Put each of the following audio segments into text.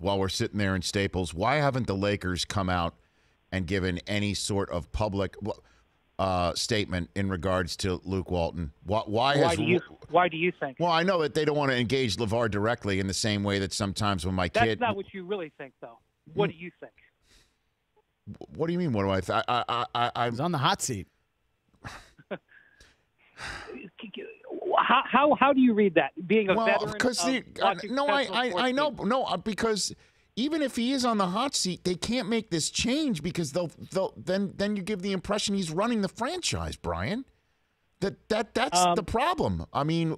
while we're sitting there in Staples, why haven't the Lakers come out and given any sort of public statement in regards to Luke Walton? Why do you think? Well, I know that they don't want to engage LeVar directly in the same way that sometimes when my kid. That's not what you really think, though. What do you think? What do you mean? What do I think? He's on the hot seat. How do you read that? Being a veteran, because even if he is on the hot seat, they can't make this change because then you give the impression he's running the franchise, Brian. That's the problem. I mean,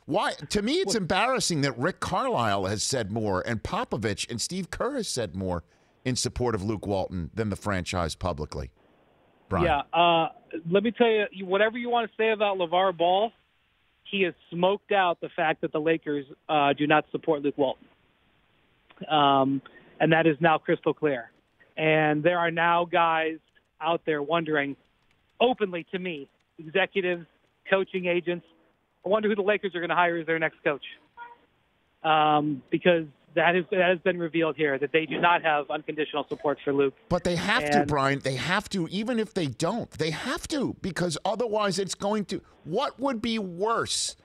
why? To me, it's embarrassing that Rick Carlisle has said more, and Popovich and Steve Kerr has said more in support of Luke Walton than the franchise publicly. Brian. Yeah, let me tell you, whatever you want to say about LeVar Ball, he has smoked out the fact that the Lakers do not support Luke Walton. And that is now crystal clear. And there are now guys out there wondering, openly to me, executives, coaching agents, I wonder who the Lakers are going to hire as their next coach. Because that has been revealed here, that they do not have unconditional support for Luke. But they have to, Brian. They have to, even if they don't. They have to, because otherwise it's going to – what would be worse?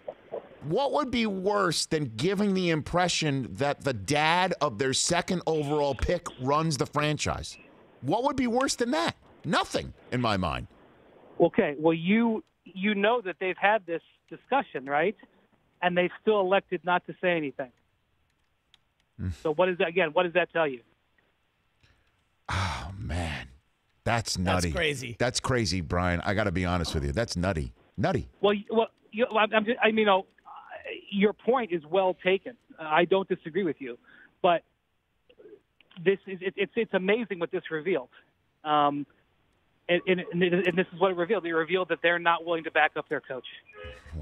What would be worse than giving the impression that the dad of their second overall pick runs the franchise? What would be worse than that? Nothing, in my mind. Okay, well, you know that they've had this discussion, right? And they've still elected not to say anything. So what does that tell you? Oh, man. That's nutty. That's crazy. That's crazy, Brian. I got to be honest with you. That's nutty. Nutty. Well, your point is well taken. I don't disagree with you. But it's amazing what this revealed. And this is what it revealed. It revealed that they're not willing to back up their coach.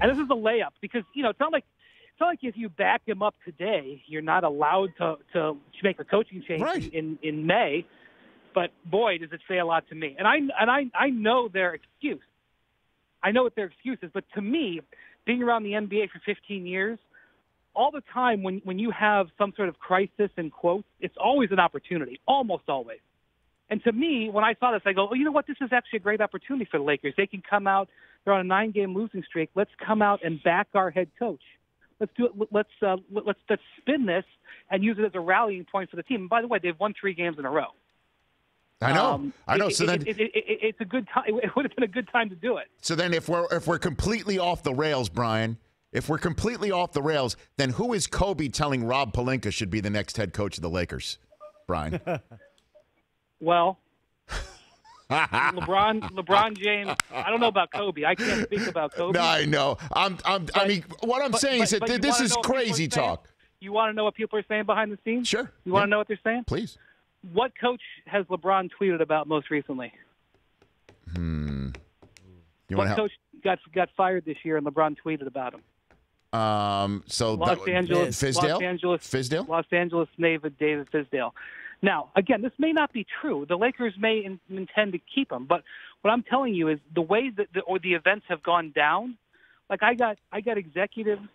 And this is a layup because, it's not like if you back him up today, you're not allowed to make a coaching change in May. But boy, does it say a lot to me. And I know their excuse. I know what their excuse is. But to me, being around the NBA for 15 years, all the time when you have some sort of crisis in quotes, it's always an opportunity, almost always. And to me, when I saw this, I go, you know what? This is actually a great opportunity for the Lakers. They can come out. They're on a 9-game losing streak. Let's come out and back our head coach. Let's do it. Let's spin this and use it as a rallying point for the team. And by the way, they've won 3 games in a row. I know. So then it's a good time. It would have been a good time to do it. So then, if we're completely off the rails, Brian, if we're completely off the rails, then who is Kobe telling Rob Pelinka should be the next head coach of the Lakers, Brian? Well, LeBron James. I don't know about Kobe. I can't speak about Kobe. No, I know. I mean, what I'm saying is that this is crazy talk. You want to know what people are saying behind the scenes? Sure. You want to know what they're saying? Please. What coach has LeBron tweeted about most recently? What coach got fired this year and LeBron tweeted about him? Los Angeles Fizdale? Los Angeles David Fizdale. Now, again, this may not be true. The Lakers may intend to keep him, but what I'm telling you is the way that the events have gone down. Like I got executives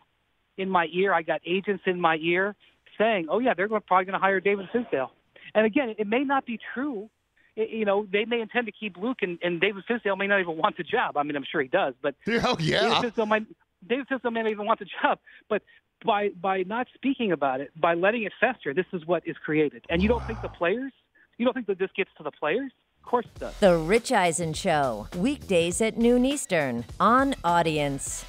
in my ear, I got agents in my ear saying, "Oh yeah, they're probably going to hire David Fizdale." And again, it may not be true. They may intend to keep Luke, and David Fizdale may not even want the job. I mean, I'm sure he does, but oh yeah, David Fizdale may not even want the job. But by not speaking about it, by letting it fester, this is what is created. And you don't think that this gets to the players? Of course it does. The Rich Eisen Show, weekdays at noon Eastern on Audience.